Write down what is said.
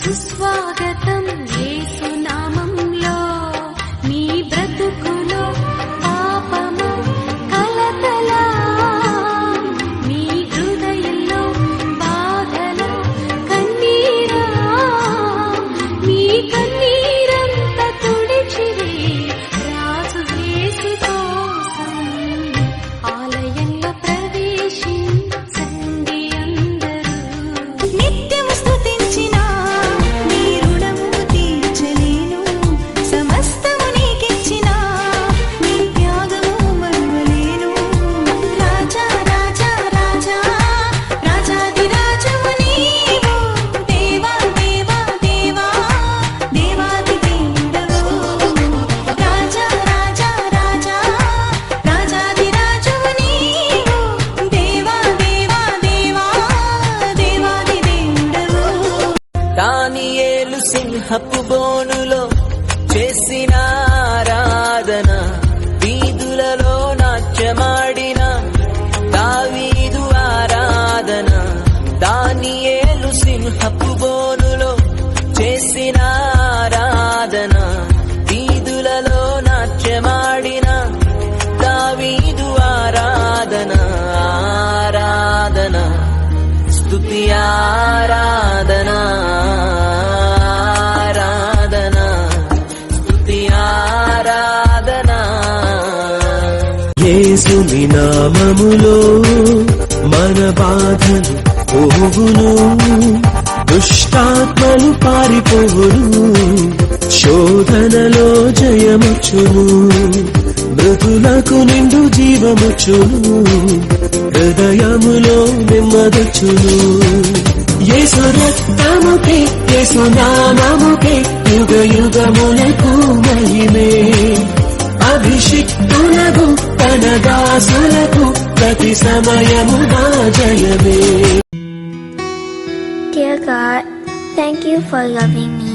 సుస్వాగతం యేసు నామములో నీ బ్రతుకులో పాపము కలతల నీ హృదయంలో బాధల కన్నీరా నీ కన్నీరంతా తుడిచివే రాజు యేసు కోసం ఆలయంలో ప్రవేశించండి అందరూ నిత్యము స్తుతించిన దానియేలు సింహపు బోనులో చేసిన ఆరాధన వీధులలో నాట్యమాడిన దావీదు ఆరాధన దానియేలు సింహపు బోనులో చేసిన ఆరాధన వీధులలో నాట్యమాడిన దావీదు ఆరాధన ఆరాధన స్తుతి ఆరాధన యేసుని నామములో మన బాధలు పోవును దుష్టాత్మలు పారిపోవును శోధనలో జయముచును మృతులకు నిండు జీవముచును హృదయములో నెమ్మదచును యేసు రక్తముకే యేసు నామముకే యుగ యుగములకు మహిమే అభిషిక్తులకు తన దాసులకు ప్రతి సమయము నా జయమే. Dear God, thank you for loving me.